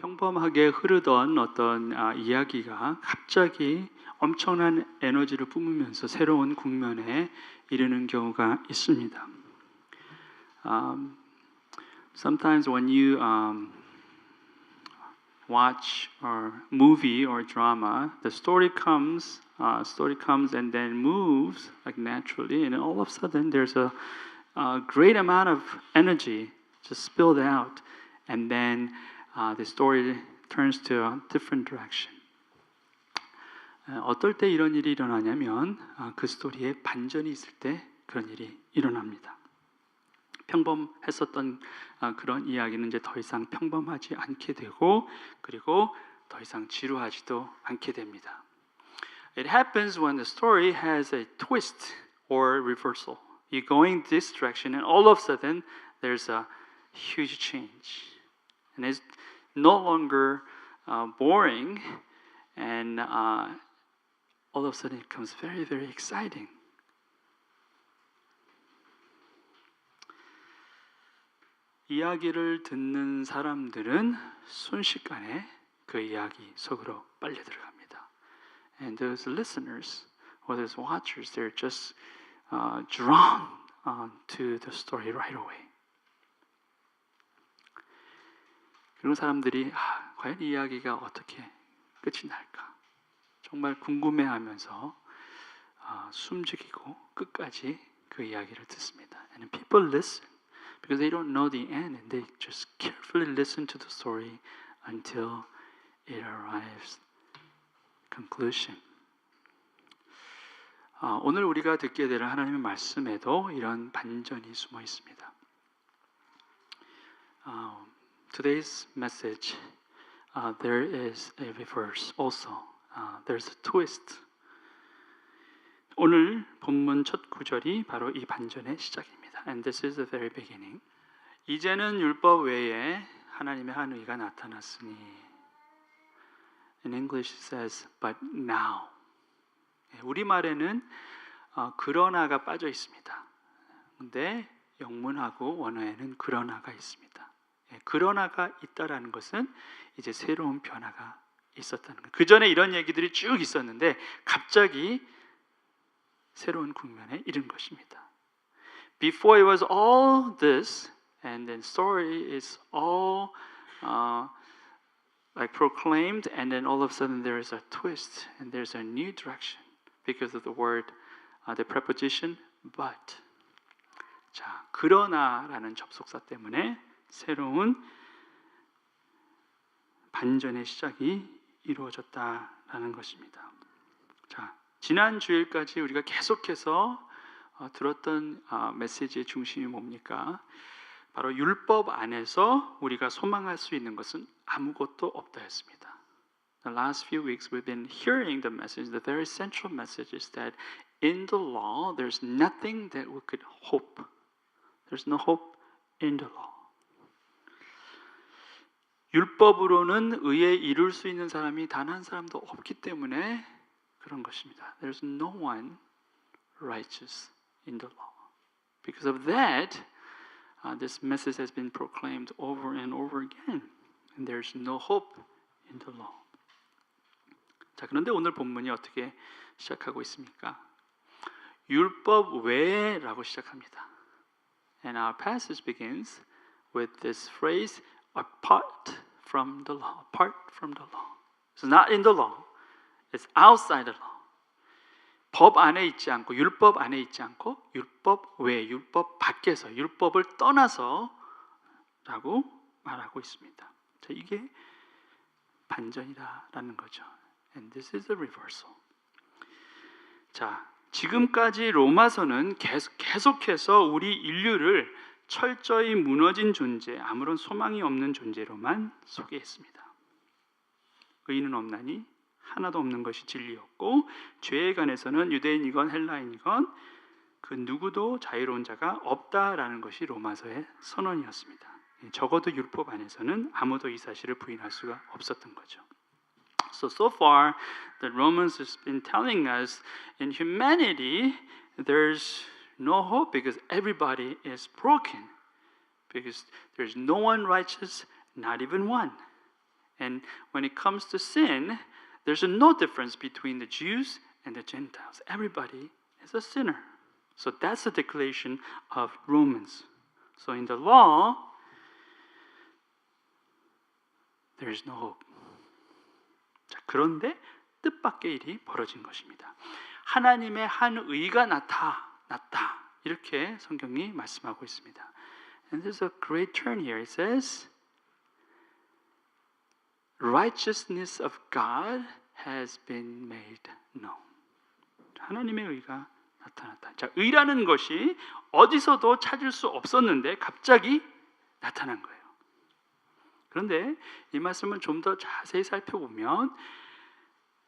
평범하게 흐르던 어떤 이야기가 갑자기 엄청난 에너지를 뿜으면서 새로운 국면에 이르는 경우가 있습니다. Sometimes when you watch or movie or drama, the story comes and then moves like naturally, and all of a sudden there's a great amount of energy just spilled out, and then the story turns to a different direction. 어떨 때 이런 일이 일어나냐면 그 스토리에 반전이 있을 때 그런 일이 일어납니다. 평범했었던 그런 이야기는 이제 더 이상 평범하지 않게 되고 그리고 더 이상 지루하지도 않게 됩니다. It happens when the story has a twist or reversal. You're going this direction and all of a sudden there's a huge change. And it's no longer boring and all of a sudden it becomes very, very exciting. 이야기를 듣는 사람들은 순식간에 그 이야기 속으로 빨려 들어갑니다. And those listeners or those watchers, they're just drawn to the story right away. 그런 사람들이 과연 이 이야기가 어떻게 끝이 날까? 정말 궁금해하면서 숨죽이고 끝까지 그 이야기를 듣습니다. And people listen. Because they don't know the end and they just carefully listen to the story until it arrives conclusion. 오늘 우리가 듣게 될 하나님의 말씀에도 이런 반전이 숨어 있습니다. Today's message, there is a reverse also. There's a twist. 오늘 본문 첫 구절이 바로 이 반전의 시작입니다. And this is the very beginning. 이제는 율법 외에 하나님의 한 의가 나타났으니. In English it says, but now. 우리말에는 그러나가 빠져 있습니다. 근데 영문하고 원어에는 그러나가 있습니다. 그러나가 있다라는 것은 이제 새로운 변화가 있었다는 거예요. 그 전에 이런 얘기들이 쭉 있었는데 갑자기 새로운 국면에 이른 것입니다. Before it was all this, and then story is all like proclaimed, and then all of a sudden there is a twist, and there's a new direction because of the word, the preposition but. 자, 그러나라는 접속사 때문에 새로운 반전의 시작이 이루어졌다라는 것입니다. 자, 지난 주일까지 우리가 계속해서 들었던 메시지의 중심이 뭡니까? 바로 율법 안에서 우리가 소망할 수 있는 것은 아무것도 없다였습니다. The last few weeks we've been hearing the message. The very central message is that in the law there's nothing that we could hope. There's no hope in the law. 율법으로는 의에 이룰 수 있는 사람이 단 한 사람도 없기 때문에 그런 것입니다. There's no one righteous in the law. Because of that, this message has been proclaimed over and over again. And there's no hope in the law. 자, 그런데 오늘 본문이 어떻게 시작하고 있습니까? 율법 외라고 시작합니다. And our passage begins with this phrase, apart from the law. Apart from the law. It's not in the law. It's outside the law. 법 안에 있지 않고 율법 안에 있지 않고 율법 외, 율법 밖에서 율법을 떠나서 라고 말하고 있습니다. 자, 이게 반전이다라는 거죠. And this is a reversal. 자, 지금까지 로마서는 계속해서 우리 인류를 철저히 무너진 존재, 아무런 소망이 없는 존재로만 소개했습니다. 의인은 없나니 하나도 없는 것이 진리였고 죄에 관해서는 유대인이건 헬라인이건 그 누구도 자유로운 자가 없다라는 것이 로마서의 선언이었습니다. 적어도 율법 안에서는 아무도 이 사실을 부인할 수가 없었던 거죠. So far, the Romans has been telling us in humanity there's no hope because everybody is broken. Because there's no one righteous, not even one. And when it comes to sin, there's no difference between the Jews and the Gentiles. Everybody is a sinner. So that's the declaration of Romans. So in the law, there is no hope. 자, 그런데 뜻밖의 일이 벌어진 것입니다. 하나님의 한 의가 나타났다. 이렇게 성경이 말씀하고 있습니다. And there's a great turn here. It says, righteousness of God has been made known. 하나님의 의가 나타났다. 자, 의라는 것이 어디서도 찾을 수 없었는데 갑자기 나타난 거예요. 그런데 이 말씀을 좀 더 자세히 살펴보면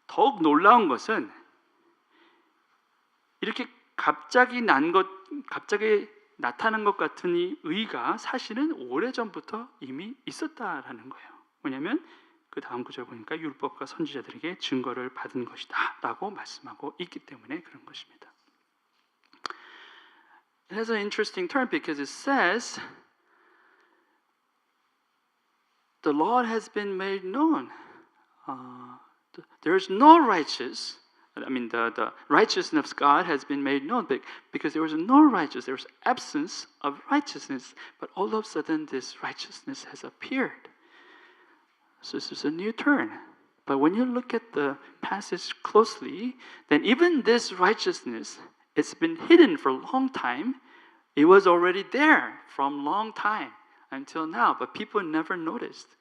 더욱 놀라운 것은 이렇게 갑자기 나타난 것 같은 이 의가 사실은 오래전부터 이미 있었다라는 거예요. 왜냐하면 그 다음 구절 보니까 율법과 선지자들에게 증거를 받은 것이다 라고 말씀하고 있기 때문에 그런 것입니다. It has an interesting turn because it says the Lord has been made known. There is no righteous. The righteousness of God has been made known because there was no righteousness. There was absence of righteousness. But all of a sudden, this righteousness has appeared. So this is a new turn. But when you look at the passage closely, then even this righteousness, it's been hidden for a long time. It was already there from long time until now, but people never noticed.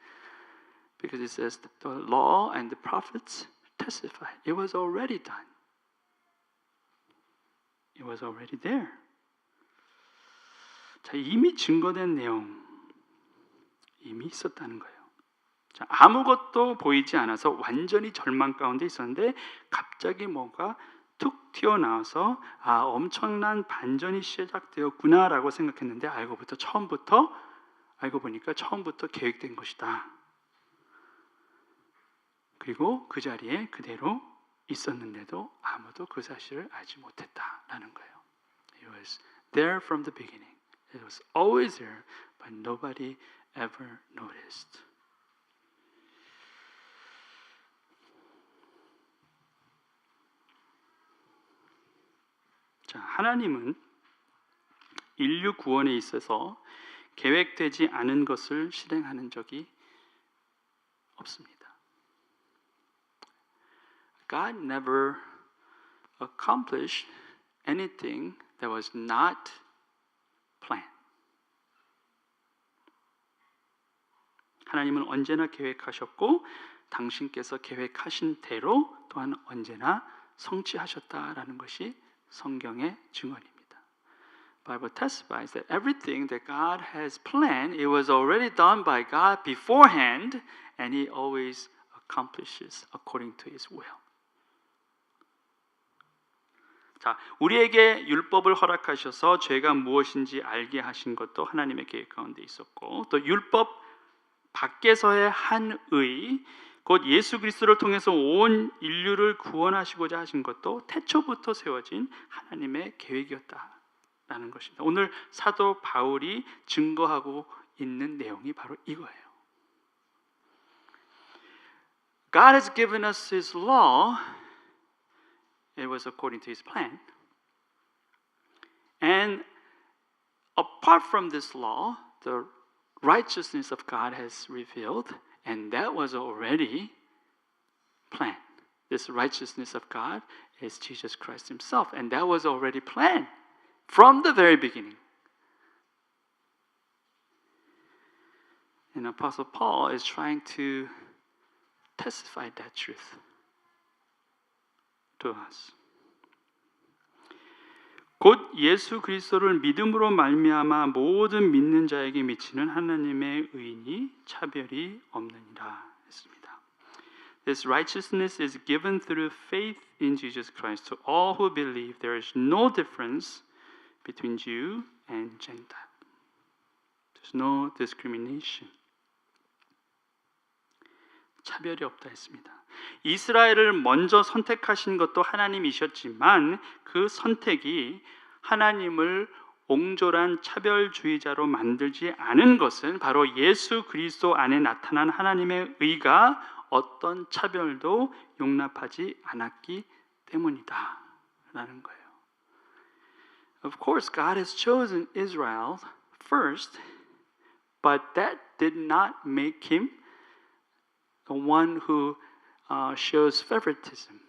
Because it says the law and the prophets testify. It was already done. It was already there. 자, 이미 증거된 내용, 이미 있었다는 거예요. 자, 아무것도 보이지 않아서 완전히 절망 가운데 있었는데 갑자기 뭐가 툭 튀어나와서 엄청난 반전이 시작되었구나라고 생각했는데 알고 보니까 처음부터 계획된 것이다. 그리고 그 자리에 그대로 있었는데도 아무도 그 사실을 알지 못했다라는 거예요. It was there from the beginning. It was always there, but nobody ever noticed. 자, 하나님은 인류 구원에 있어서 계획되지 않은 것을 실행하는 적이 없습니다. God never accomplished anything that was not planned. 하나님은 언제나 계획하셨고 당신께서 계획하신 대로 또한 언제나 성취하셨다라는 것이 성경의 증언입니다. Bible testifies that everything that God has planned, it was already done by God beforehand, and He always accomplishes according to His will. 자, 우리에게 율법을 허락하셔서 죄가 무엇인지 알게 하신 것도 하나님의 계획 가운데 있었고, 또 율법 밖에서의 한 의, 곧 예수 그리스도를 통해서 온 인류를 구원하시고자 하신 것도 태초부터 세워진 하나님의 계획이었다라는 것입니다. 오늘 사도 바울이 증거하고 있는 내용이 바로 이거예요. God has given us His law. It was according to His plan. And apart from this law, the righteousness of God has revealed, and that was already planned. This righteousness of God is Jesus Christ Himself, and that was already planned from the very beginning. And Apostle Paul is trying to testify that truth to us. 곧 예수 그리스도를 믿음으로 말미암아 모든 믿는 자에게 미치는 하나님의 의인이 차별이 없느니라 했습니다. This righteousness is given through faith in Jesus Christ to all who believe. There is no difference between Jew and Gentile. There's no discrimination. 차별이 없다 했습니다. 이스라엘을 먼저 선택하신 것도 하나님이셨지만 그 선택이 하나님을 옹졸한 차별주의자로 만들지 않은 것은 바로 예수 그리스도 안에 나타난 하나님의 의가 어떤 차별도 용납하지 않았기 때문이다 라는 거예요. Of course, God has chosen Israel first, but that did not make him the one who shows favoritism.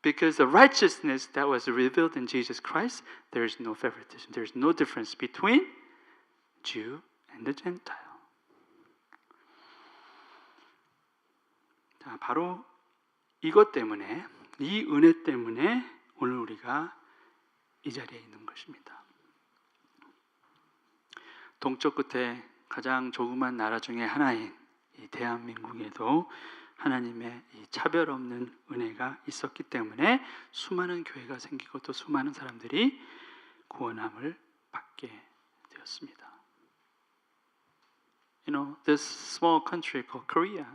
Because the righteousness that was revealed in Jesus Christ, there is no favoritism. There is no difference between Jew and the Gentile. 자, 바로 이것 때문에, 이 은혜 때문에 오늘 우리가 이 자리에 있는 것입니다. 동쪽 끝에 가장 조그만 나라 중에 하나인 이 대한민국에도 하나님의 이 차별 없는 은혜가 있었기 때문에 수많은 교회가 생기고 또 수많은 사람들이 구원함을 받게 되었습니다. You know, this small country called Korea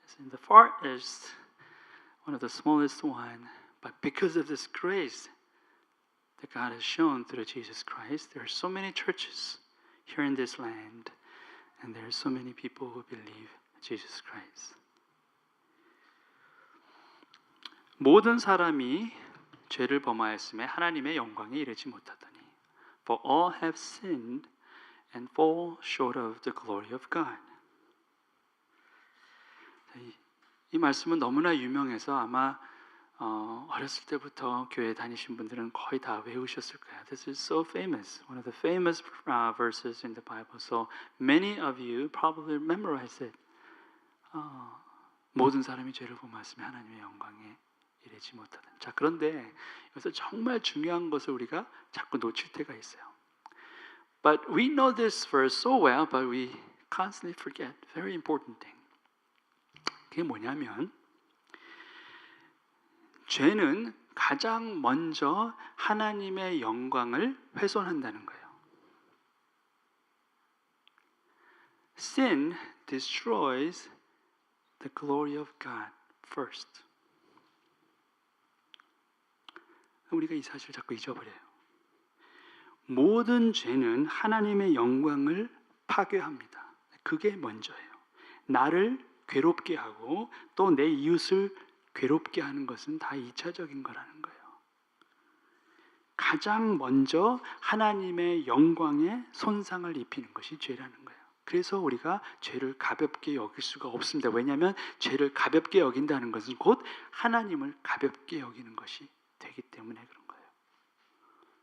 is in the far east, one of the smallest one, but because of this grace that God has shown through Jesus Christ, there are so many churches here in this land, and there are so many people who believe Jesus Christ. 모든 사람이 죄를 범하였음에 하나님의 영광에 이르지 못하더니 For all have sinned and fall short of the glory of God. 이 말씀은 너무나 유명해서 아마 어렸을 때부터 교회 다니신 분들은 거의 다 외우셨을 거예요. This is so famous, one of the famous verses in the Bible. So many of you probably memorize it. 모든 사람이 죄를 범하였으면 하나님의 영광에 이르지 못하는. 자, 그런데 여기서 정말 중요한 것을 우리가 자꾸 놓칠 때가 있어요. But we know this verse so well, but we constantly forget. Very important thing. 그게 뭐냐면 죄는 가장 먼저 하나님의 영광을 훼손한다는 거예요. Sin destroys the glory of God first. 우리가 이 사실을 자꾸 잊어버려요. 모든 죄는 하나님의 영광을 파괴합니다. 그게 먼저예요. 나를 괴롭게 하고 또 내 이웃을 괴롭게 하는 것은 다 2차적인 거라는 거예요. 가장 먼저 하나님의 영광에 손상을 입히는 것이 죄라는 거예요. 그래서 우리가 죄를 가볍게 여길 수가 없습니다. 왜냐하면 죄를 가볍게 여긴다는 것은 곧 하나님을 가볍게 여기는 것이 되기 때문에 그런 거예요.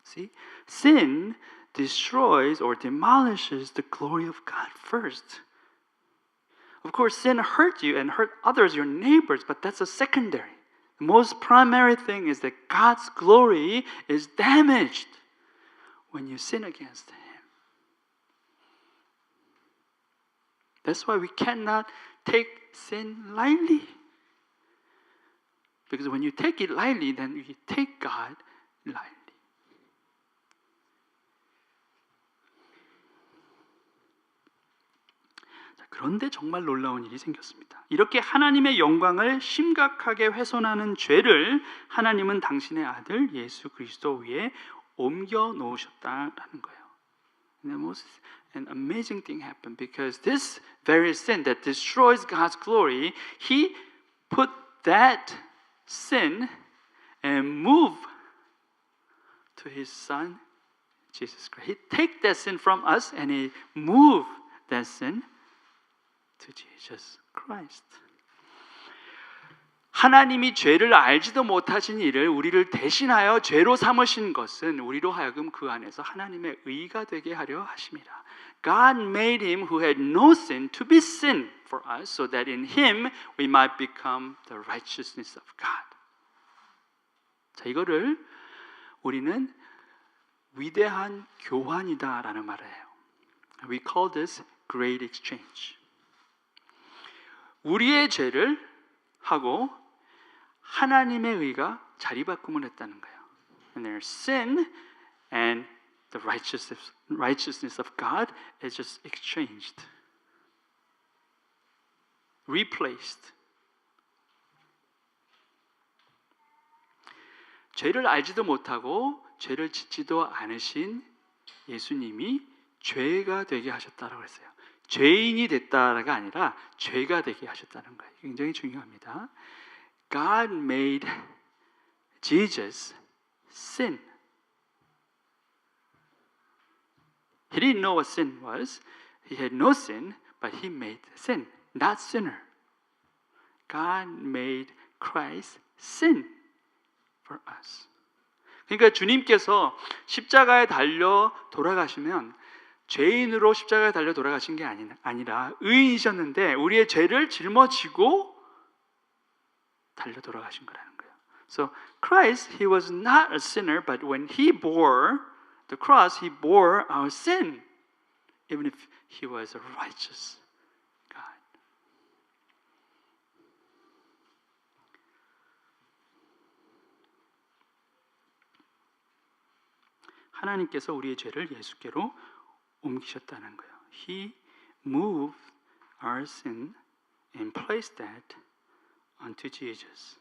See? Sin destroys or demolishes the glory of God first. Of course, sin hurt you and hurt others, your neighbors, but that's a secondary. The most primary thing is that God's glory is damaged when you sin against Him. That's why we cannot take sin lightly. Because when you take it lightly, then you take God lightly. 그런데 정말 놀라운 일이 생겼습니다. 이렇게 하나님의 영광을 심각하게 훼손하는 죄를 하나님은 당신의 아들 예수 그리스도 위에 옮겨 놓으셨다라는 거예요. An amazing thing happened because this very sin that destroys God's glory, He put that sin and moved to His Son Jesus Christ. He take that sin from us and He moved that sin to Jesus Christ. 하나님이 죄를 알지도 못하신 이를 우리를 대신하여 죄로 삼으신 것은 우리로 하여금 그 안에서 하나님의 의가 되게 하려 하심이라. God made him who had no sin to be sin for us so that in him we might become the righteousness of God. 자, 이거를 우리는 위대한 교환이다라는 말을 해요. We call this great exchange. 우리의 죄를 하고 하나님의 의가 자리바꿈을 했다는 거예요. And their sin and the righteousness of God is just exchanged, replaced. 죄를 알지도 못하고 죄를 짓지도 않으신 예수님이 죄가 되게 하셨다라고 했어요. 죄인이 됐다가 아니라 죄가 되게 하셨다는 거예요. 굉장히 중요합니다. God made Jesus sin. He didn't know what sin was. He had no sin, but he made sin, not sinner. God made Christ sin for us. 그러니까 주님께서 십자가에 달려 돌아가시면 죄인으로 십자가에 달려 돌아가신 게 아니라 의인이셨는데 우리의 죄를 짊어지고 달려 돌아가신 거라는 거예요. So Christ, he was not a sinner, but when he bore the cross, he bore our sin, even if he was a righteous God. 하나님께서 우리의 죄를 예수께로 옮기셨다는 거예요. He moved our sin and placed that onto Jesus.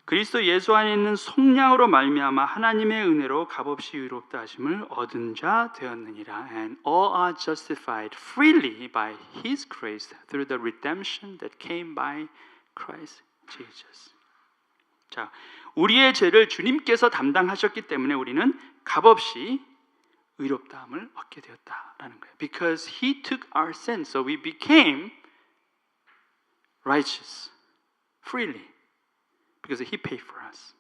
그리스도 예수 안에 있는 속량으로 말미암아 하나님의 은혜로 값없이 의롭다 하심을 얻은 자 되었느니라. And all are justified freely by His grace through the redemption that came by Christ Jesus. 자, 우리의 죄를 주님께서 담당하셨기 때문에 우리는 값없이 의롭다함을 얻게 되었다라는 거예요. Because He took our sin, so we became righteous freely. Because He paid for us.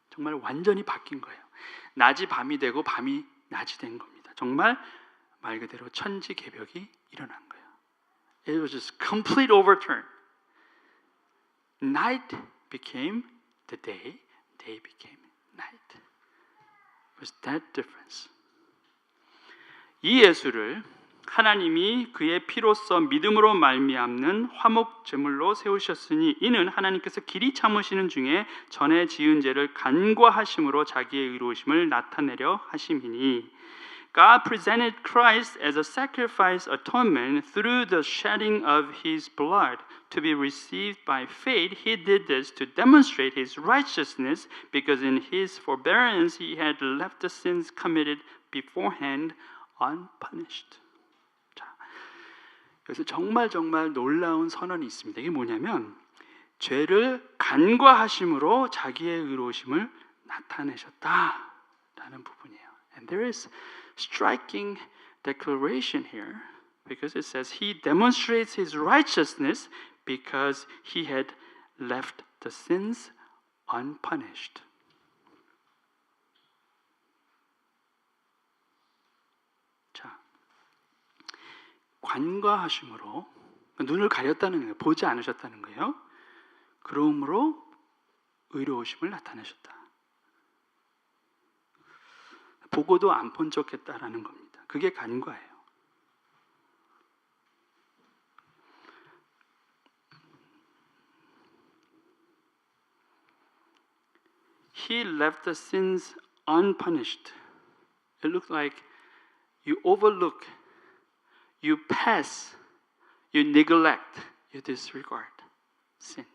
정말 완전히 바뀐 거예요. 낮이 밤이 되고 밤이 낮이 된 겁니다. 정말 말 그대로 천지개벽이 일어난 거예요. It was just complete overturn. Night became the day, day became night. It was that difference. 이 예수를 하나님이 그의 피로써 믿음으로 말미암는 화목 제물로 세우셨으니 이는 하나님께서 길이 참으시는 중에 전에 지은 죄를 간과하심으로 자기의 의로우심을 나타내려 하심이니 God presented Christ as a sacrifice atonement through the shedding of His blood to be received by faith. He did this to demonstrate His righteousness because in His forbearance He had left the sins committed beforehand unpunished. 그래서 정말 놀라운 선언이 있습니다. 이게 뭐냐면 죄를 간과하심으로 자기의 의로우심을 나타내셨다라는 부분이에요. And there is striking declaration here because it says He demonstrates His righteousness because He had left the sins unpunished. 관과하심으로 눈을 가렸다는 거예요. 보지 않으셨다는 거예요. 그러므로 의로우심을 나타내셨다. 보고도 안 본 척했다라는 겁니다. 그게 간과예요. He left the sins unpunished. It looks like you overlook, you pass, you neglect, you disregard sin.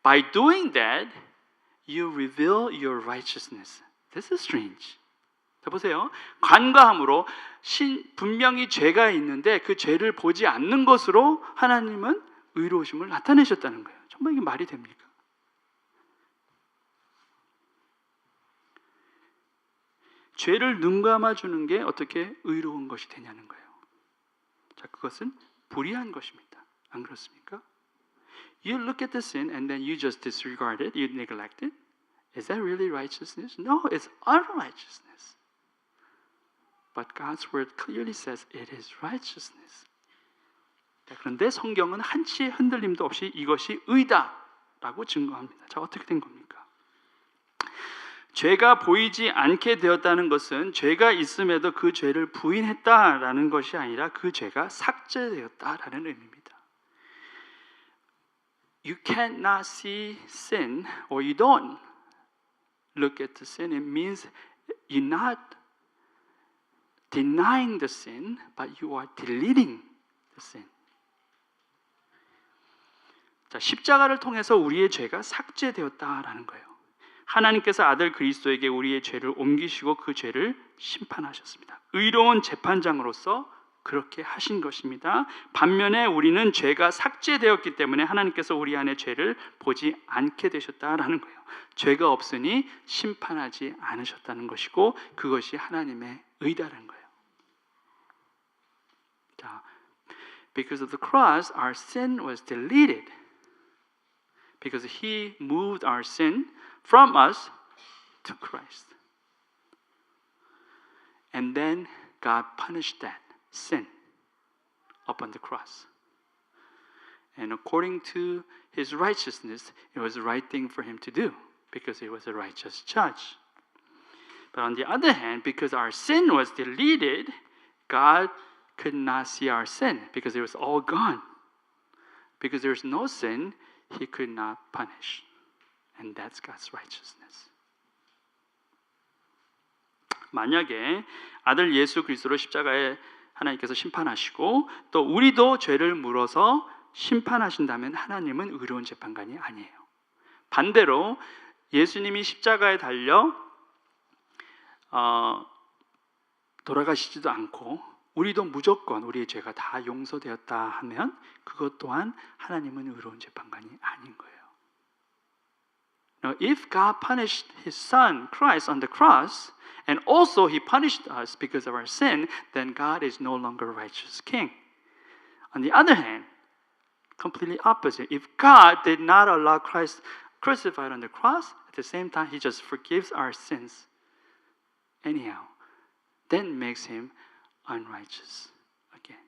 By doing that, you reveal your righteousness. This is strange. 자, 보세요. 간과함으로 분명히 죄가 있는데 그 죄를 보지 않는 것으로 하나님은 의로우심을 나타내셨다는 거예요. 정말 이게 말이 됩니까? 죄를 눈 감아주는 게 어떻게 의로운 것이 되냐는 거예요. 자, 그것은 불의한 것입니다. 안 그렇습니까? You look at the sin and then you just disregard it, you neglect it. Is that really righteousness? No, it's unrighteousness. But God's word clearly says it is righteousness. 자, 그런데 성경은 한치의 흔들림도 없이 이것이 의다라고 증거합니다. 자, 어떻게 된 겁니까? 죄가 보이지 않게 되었다는 것은 죄가 있음에도 그 죄를 부인했다라는 것이 아니라 그 죄가 삭제되었다라는 의미입니다. You cannot see sin or you don't look at the sin. It means you're not denying the sin, but you are deleting the sin. 자, 십자가를 통해서 우리의 죄가 삭제되었다라는 거예요. 하나님께서 아들 그리스도에게 우리의 죄를 옮기시고 그 죄를 심판하셨습니다. 의로운 재판장으로서 그렇게 하신 것입니다. 반면에 우리는 죄가 삭제되었기 때문에 하나님께서 우리 안에 죄를 보지 않게 되셨다라는 거예요. 죄가 없으니 심판하지 않으셨다는 것이고 그것이 하나님의 의다라는 거예요. 자, because of the cross, our sin was deleted. Because He moved our sin from us to Christ. And then God punished that sin upon the cross. And according to His righteousness, it was the right thing for Him to do because He was a righteous judge. But on the other hand, because our sin was deleted, God could not see our sin because it was all gone. Because there's no sin, He could not punish. And that's God's righteousness. 만약에 아들 예수 그리스도로 십자가에 하나님께서 심판하시고 또 우리도 죄를 물어서 심판하신다면 하나님은 의로운 재판관이 아니에요. 반대로 예수님이 십자가에 달려 돌아가시지도 않고 우리도 무조건 우리의 죄가 다 용서되었다 하면 그것 또한 하나님은 의로운 재판관이 아닌 거예요. Now, if God punished His Son, Christ, on the cross, and also He punished us because of our sin, then God is no longer a righteous king. On the other hand, completely opposite. If God did not allow Christ crucified on the cross, at the same time He just forgives our sins anyhow, then makes Him unrighteous again.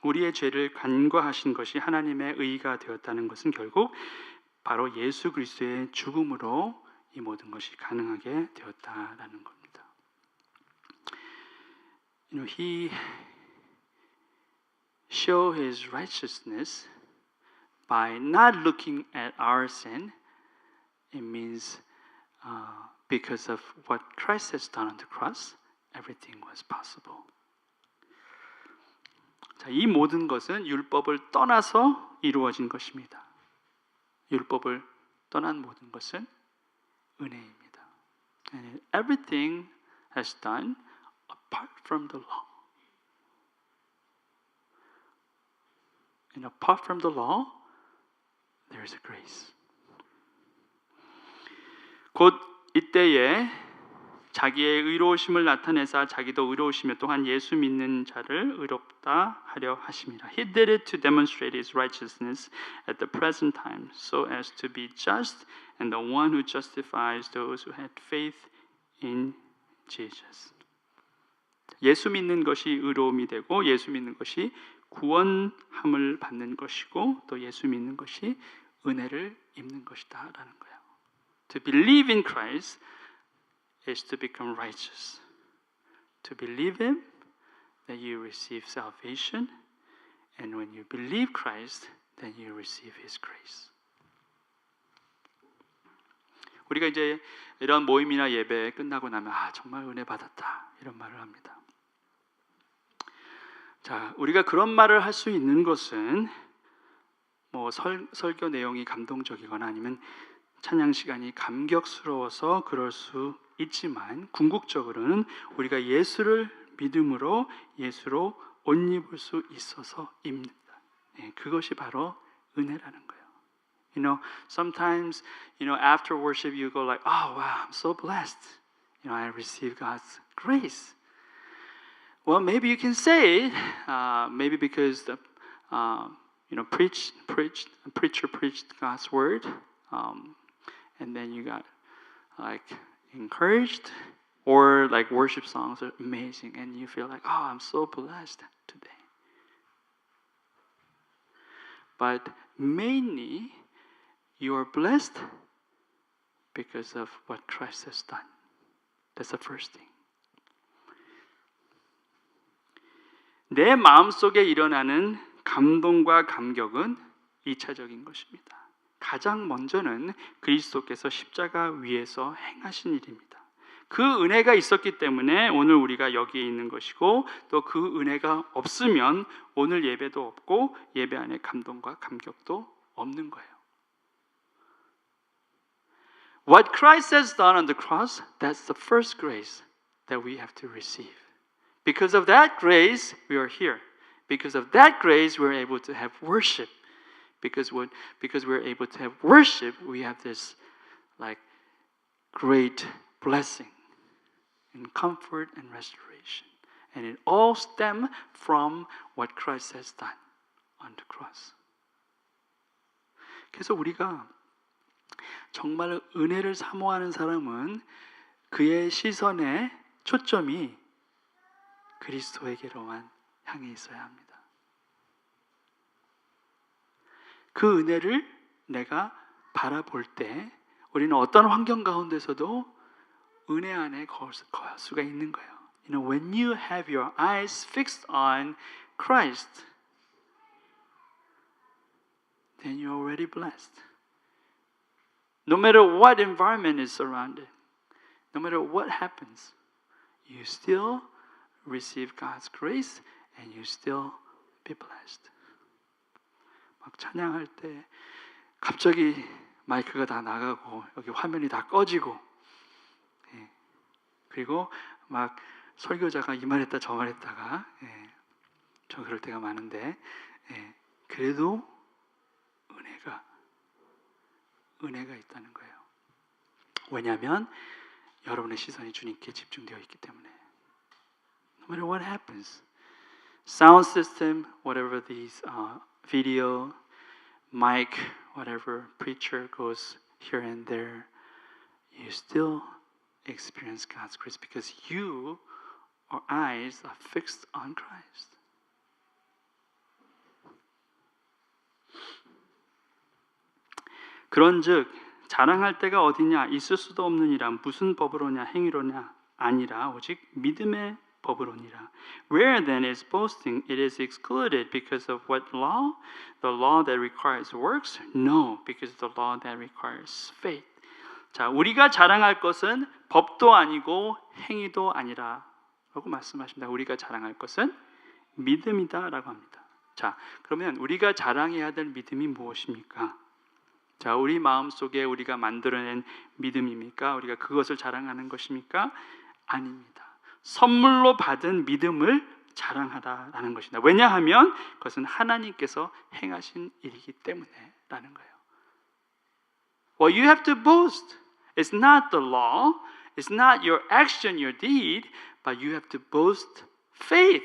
우리의 죄를 간과하신 것이 하나님의 의가 되었다는 것은 결국 바로 예수 그리스도의 죽음으로 이 모든 것이 가능하게 되었다라는 겁니다. He showed His righteousness by not looking at our sin. It means because of what Christ has done on the cross, everything was possible. 자, 이 모든 것은 율법을 떠나서 이루어진 것입니다. 율법을 떠난 모든 것은 은혜입니다. And everything has done apart from the law. And apart from the law, there is a grace. 곧 이때에 자기의 의로우심을 나타내사 자기도 의로우시며 또한 예수 믿는 자를 의롭다 하려 하심이라. He did it to demonstrate His righteousness at the present time, so as to be just and the one who justifies those who had faith in Jesus. 예수 믿는 것이 의로움이 되고 예수 믿는 것이 구원함을 받는 것이고 또 예수 믿는 것이 은혜를 입는 것이다라는 거예요. To believe in Christ is to become righteous. To believe Him, then you receive salvation, and when you believe Christ, then you receive His grace. 우리가 이제 이런 모임이나 예배 끝나고 나면 정말 은혜 받았다 이런 말을 합니다. 자, 우리가 그런 말을 할 수 있는 것은 뭐 설교 내용이 감동적이거나 아니면 찬양 시간이 감격스러워서 그럴 수 있지만 궁극적으로는 우리가 예수를 믿음으로 예수로 옷 입을 수 있어서입니다. 그것이 바로 은혜라는 거예요. You know, sometimes, after worship you go like, oh wow, I'm so blessed. I received God's grace. Well, maybe you can say, maybe because the, preacher preached God's word, and then you got like encouraged, or like worship songs are amazing, and you feel like, oh, I'm so blessed today. But mainly, you are blessed because of what Christ has done. That's the first thing. 내 마음속에 일어나는 감동과 감격은 2차적인 것입니다. 가장 먼저는 그리스도께서 십자가 위에서 행하신 일입니다. 그 은혜가 있었기 때문에 오늘 우리가 여기에 있는 것이고 또 그 은혜가 없으면 오늘 예배도 없고 예배 안에 감동과 감격도 없는 거예요. What Christ has done on the cross, that's the first grace that we have to receive. Because of that grace, we are here. Because of that grace, we're able to have worship. Because we're able to have worship, we have this like great blessing and comfort and restoration. And it all stems from what Christ has done on the cross. 그래서 우리가 정말 은혜를 사모하는 사람은 그의 시선의 초점이 그리스도에게로만 향해 있어야 합니다. 그 은혜를 내가 바라볼 때 우리는 어떤 환경 가운데서도 은혜 안에 거할 수가 있는 거예요. You know, when you have your eyes fixed on Christ, then you're already blessed. No matter what environment is surrounded, no matter what happens, you still receive God's grace and you still be blessed. 막 찬양할 때 갑자기 마이크가 다 나가고 여기 화면이 다 꺼지고 그리고 막 설교자가 이 말했다 저 말했다가 저 그럴 때가 많은데 그래도 은혜가 있다는 거예요. 왜냐하면 여러분의 시선이 주님께 집중되어 있기 때문에. No matter what happens, sound system, whatever these video, mic, whatever preacher goes here and there, you still experience God's grace because your eyes are fixed on Christ. 그런즉 자랑할 때가 어디냐 있을 수도 없느니라 무슨 법으로냐 행위로냐 아니라 오직 믿음의 법으로니라. Where then is boasting? It is excluded because of what law? The law that requires works? No, because the law that requires faith. 자, 우리가 자랑할 것은 법도 아니고 행위도 아니라라고 말씀하십니다. 우리가 자랑할 것은 믿음이다라고 합니다. 자, 그러면 우리가 자랑해야 될 믿음이 무엇입니까? 자, 우리 마음속에 우리가 만들어낸 믿음입니까? 우리가 그것을 자랑하는 것입니까? 아닙니다. 선물로 받은 믿음을 자랑하라라는 것입니다. 왜냐하면 그것은 하나님께서 행하신 일이기 때문에라는 거예요. What you have to boast is not the law, it's not your action, your deed, but you have to boast faith.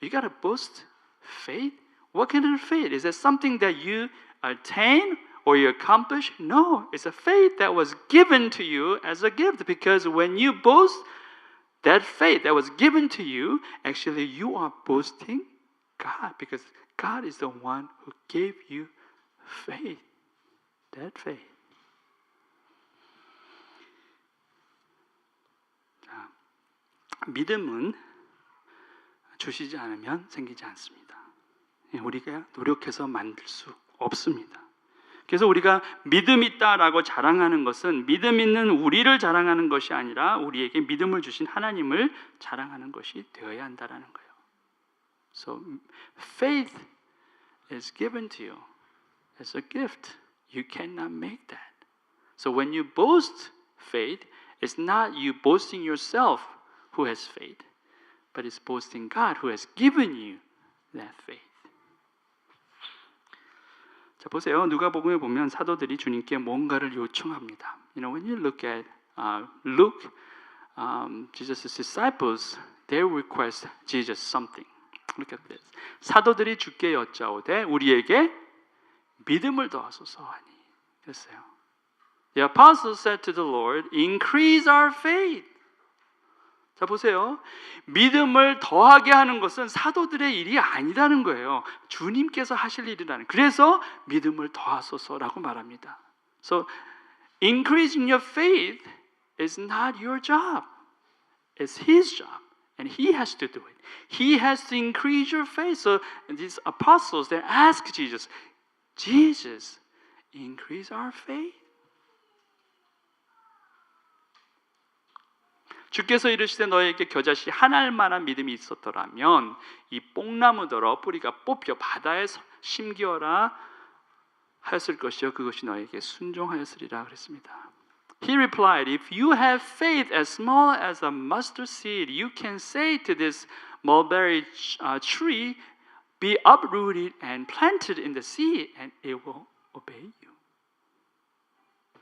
You got to boast faith. What kind of faith? Is it something that you attain or you accomplish? No, it's a faith that was given to you as a gift because when you boast that faith that was given to you, actually you are boasting God because God is the one who gave you faith. That faith. 자, 믿음은 주시지 않으면 생기지 않습니다. 우리가 노력해서 만들 수 없습니다. 그래서 우리가 믿음 있다라고 자랑하는 것은 믿음 있는 우리를 자랑하는 것이 아니라 우리에게 믿음을 주신 하나님을 자랑하는 것이 되어야 한다라는 거예요. So faith is given to you as a gift. You cannot make that. So when you boast faith, it's not you boasting yourself who has faith, but it's boasting God who has given you that faith. 자, 보세요. 누가복음에 보면 사도들이 주님께 뭔가를 요청합니다. You know, when you look at Luke, Jesus' disciples, they request Jesus something. Look at this. 사도들이 주께 여짜오되 우리에게 믿음을 더하소서 하니. 그랬어요. The apostles said to the Lord, increase our faith. 자, 보세요. 믿음을 더하게 하는 것은 사도들의 일이 아니라는 거예요. 주님께서 하실 일이라는. 그래서 믿음을 더하소서라고 말합니다. So, increasing your faith is not your job. It's His job. And He has to do it. He has to increase your faith. So, these apostles, they ask Jesus, Jesus, increase our faith. 주께서 이르시되 너에게 겨자씨 한 알만한 믿음이 있었더라면 이 뽕나무더러 뿌리가 뽑혀 바다에 심기어라 하였을 것이요 그것이 너에게 순종하였으리라 그랬습니다. He replied, if you have faith as small as a mustard seed, you can say to this mulberry tree, be uprooted and planted in the sea, and it will obey you.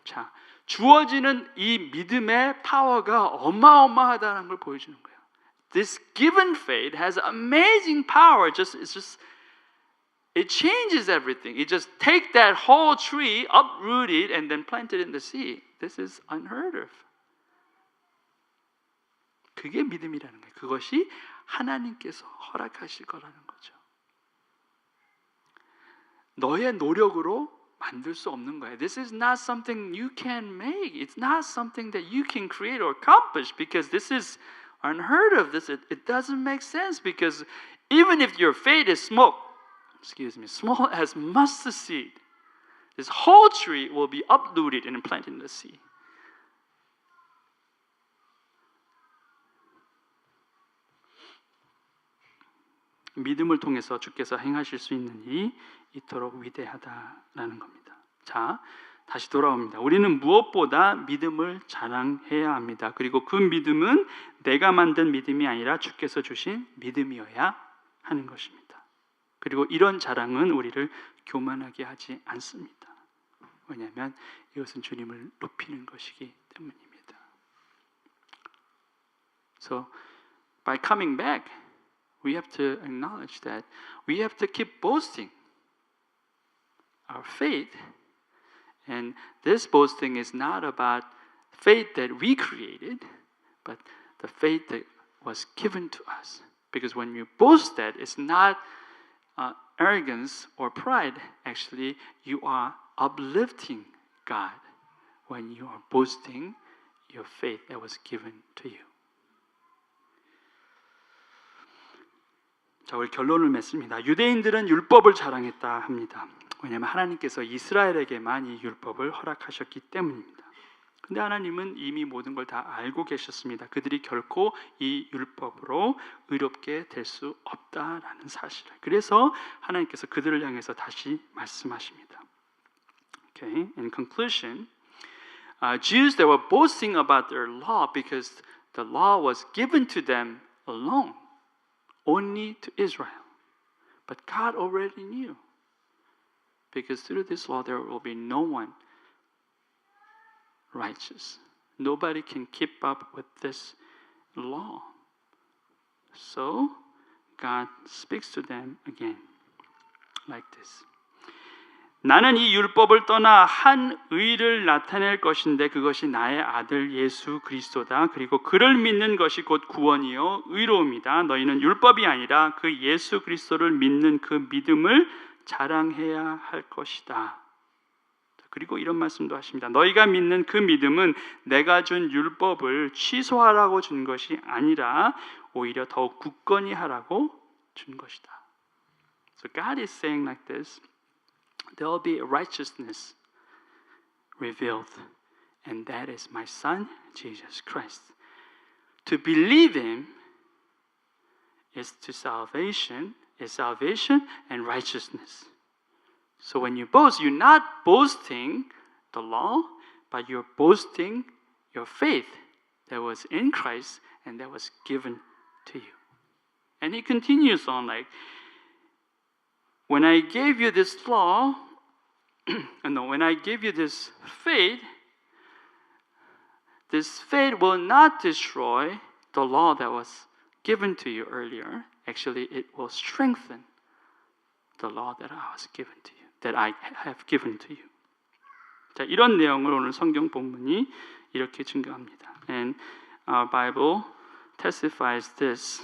자, 주어지는 이 믿음의 파워가 어마어마하다는 걸 보여주는 거예요. This given faith has amazing power. It changes everything. It just take that whole tree, uproot it, and then plant it in the sea. This is unheard of. 그게 믿음이라는 거예요. 그것이 하나님께서 허락하실 거라는 거죠. 너의 노력으로 만들 수 없는 거예요. This is not something you can make. It's not something that you can create or accomplish because this is unheard of. It doesn't make sense because even if your faith is small as mustard seed, this whole tree will be uprooted and planted in the sea. 믿음을 통해서 주께서 행하실 수 있는 일이 이토록 위대하다라는 겁니다. 자, 다시 돌아옵니다. 우리는 무엇보다 믿음을 자랑해야 합니다. 그리고 그 믿음은 내가 만든 믿음이 아니라 주께서 주신 믿음이어야 하는 것입니다. 그리고 이런 자랑은 우리를 교만하게 하지 않습니다. 왜냐하면 이것은 주님을 높이는 것이기 때문입니다. So, by coming back, we have to acknowledge that we have to keep boasting our faith. And this boasting is not about faith that we created, but the faith that was given to us. Because when you boast that, it's not arrogance or pride. Actually, you are uplifting God when you are boasting your faith that was given to you. 자, 우리 결론을 맺습니다. 유대인들은 율법을 자랑했다 합니다. 왜냐하면 하나님께서 이스라엘에게만 이 율법을 허락하셨기 때문입니다. 근데 하나님은 이미 모든 걸 다 알고 계셨습니다. 그들이 결코 이 율법으로 의롭게 될 수 없다라는 사실을. 그래서 하나님께서 그들을 향해서 다시 말씀하십니다. Okay, in conclusion, Jews that were boasting about their law because the law was given to them alone, only to Israel. But God already knew. Because through this law there will be no one righteous. Nobody can keep up with this law. So God speaks to them again like this. 나는 이 율법을 떠나 한 의를 나타낼 것인데 그것이 나의 아들 예수 그리스도다. 그리고 그를 믿는 것이 곧 구원이요 의로움이다. 너희는 율법이 아니라 그 예수 그리스도를 믿는 그 믿음을 자랑해야 할 것이다. 그리고 이런 말씀도 하십니다. 너희가 믿는 그 믿음은 내가 준 율법을 취소하라고 준 것이 아니라 오히려 더욱 굳건히 하라고 준 것이다. So God is saying like this. There will be righteousness revealed, and that is my Son, Jesus Christ. To believe Him is salvation and righteousness. So when you boast, you're not boasting the law, but you're boasting your faith that was in Christ and that was given to you. And He continues on like, when I gave you this law, when I gave you this faith will not destroy the law that was given to you earlier. Actually, it will strengthen the law that I have given to you. 자, 이런 내용을 오늘 성경 본문이 이렇게 증거합니다. And our Bible testifies this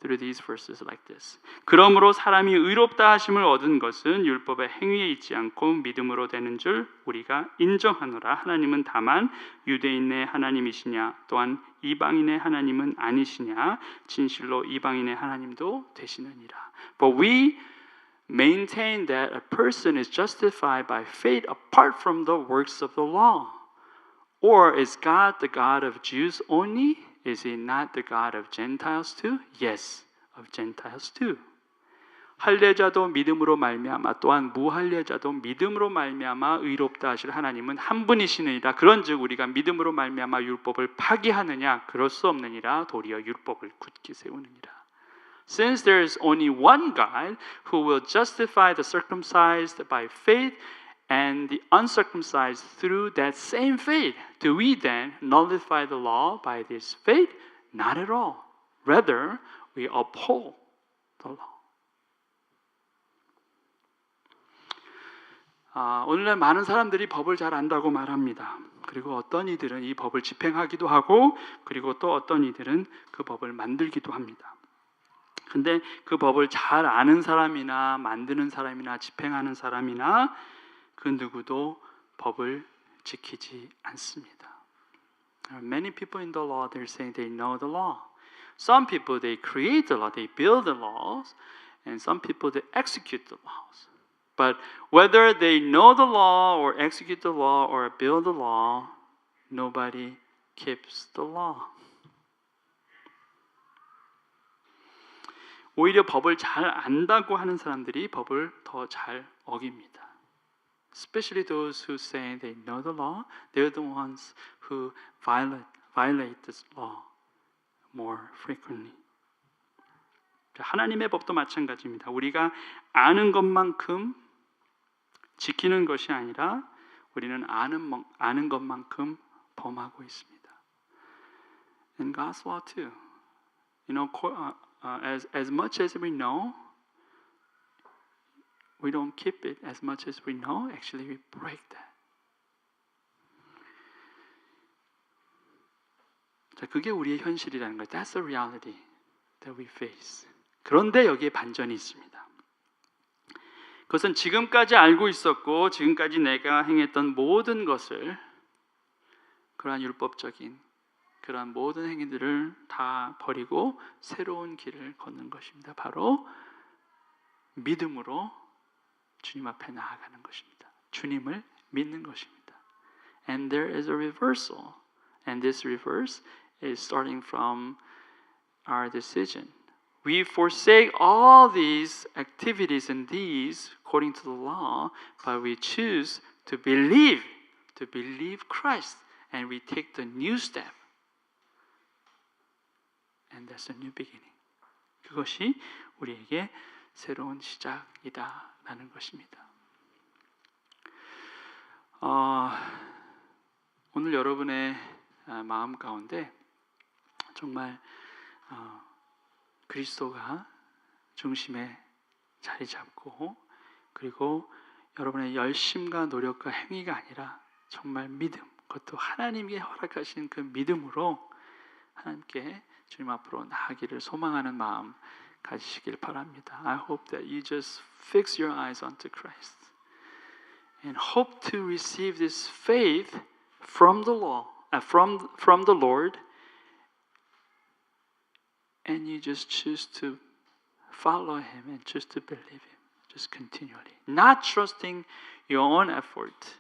through these verses like this. 그러므로 사람이 의롭다 하심을 얻은 것은 율법의 행위에 있지 않고 믿음으로 되는 줄 우리가 인정하노라. 하나님은 다만 유대인의 하나님이시냐 또한 이방인의 하나님은 아니시냐 진실로 이방인의 하나님도 되시느니라. But we maintain that a person is justified by faith apart from the works of the law. Or is God the God of Jews only Is He not the God of Gentiles too? Yes, of Gentiles too. 할례자도 믿음으로 말미암아 또한 무할례자도 믿음으로 말미암아 의롭다 하실 하나님은 한 분이시느니라. 그런즉 우리가 믿음으로 말미암아 율법을 파기하느냐? 그럴 수 없느니라. 도리어 율법을 굳게 세우느니라. Since there is only one God who will justify the circumcised by faith and the uncircumcised through that same faith, do we then nullify the law by this faith? Not at all. Rather, we uphold the law. 오늘날 많은 사람들이 법을 잘 안다고 말합니다. 그리고 어떤 이들은 이 법을 집행하기도 하고, 그리고 또 어떤 이들은 그 법을 만들기도 합니다. 근데 그 법을 잘 아는 사람이나 만드는 사람이나 집행하는 사람이나 그 누구도 법을 지키지 않습니다. There are many people in the law, they're saying they know the law. Some people, they create the law, they build the laws, and some people, they execute the laws. But whether they know the law or execute the law or build the law, nobody keeps the law. 오히려 법을 잘 안다고 하는 사람들이 법을 더 잘 어깁니다. Especially those who say they know the law, they're the ones who violate this law more frequently. 하나님의 법도 마찬가지입니다. 우리가 아는 것만큼 지키는 것이 아니라 우리는 아는 것만큼 범하고 있습니다. And God's law too. You know, as much as we know, we don't keep it. As much as we know, actually we break that. 자, 그게 우리의 현실이라는 거예요. That's the reality that we face. 그런데 여기에 반전이 있습니다. 그것은 지금까지 알고 있었고 지금까지 내가 행했던 모든 것을, 그러한 율법적인 그러한 모든 행위들을 다 버리고 새로운 길을 걷는 것입니다. 바로 믿음으로 주님 앞에 나아가는 것입니다. 주님을 믿는 것입니다. And there is a reversal. And this reverse is starting from our decision. We forsake all these activities and deeds according to the law, but we choose to believe Christ, and we take the new step. And that's a new beginning. 그것이 우리에게 새로운 시작이다라는 것입니다. 오늘 여러분의 마음 가운데 정말 그리스도가 중심에 자리 잡고, 그리고 여러분의 열심과 노력과 행위가 아니라 정말 믿음, 그것도 하나님께 허락하신 그 믿음으로 하나님께 주님 앞으로 나아가기를 소망하는 마음 가지시길 바랍니다. I hope that you just fix your eyes onto Christ and hope to receive this faith from the law, from the Lord, and you just choose to follow Him and choose to believe Him, just continually, not trusting your own effort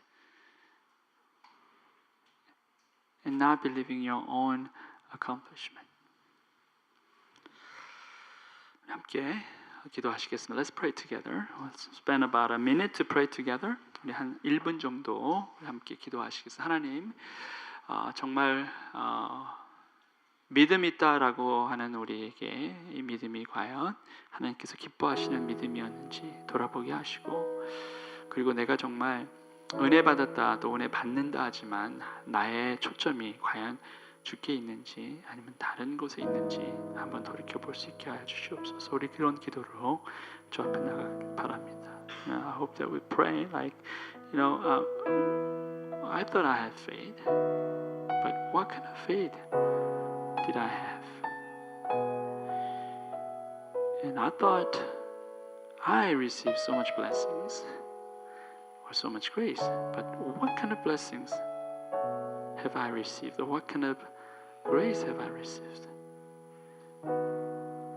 and not believing your own accomplishment. 함께 기도하시겠습니다. Let's pray together. Let's spend about a minute to pray together. 우리 한 1분 정도 함께 기도하시겠습니다. 하나님, 정말 믿음이 있다라고 하는 우리에게 이 믿음이 과연 하나님께서 기뻐하시는 믿음이었는지 돌아보게 하시고, 그리고 내가 정말 은혜 받았다 또 은혜 받는다 하지만 나의 초점이 과연 주께 있는지 아니면 다른 곳에 있는지 한번 돌이켜 볼 수 있게 하여 주시옵소서. 우리 그런 기도로 주 앞에 나가길 바랍니다. I hope that we pray like, I thought I had faith, but what kind of faith did I have? And I thought I received so much blessings or so much grace, but what kind of blessings have I received, or what kind of grace have I received?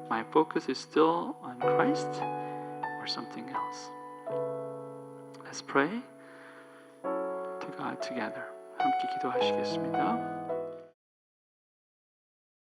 My focus is still on Christ or something else. Let's pray to God together. 함께 기도하시겠습니다.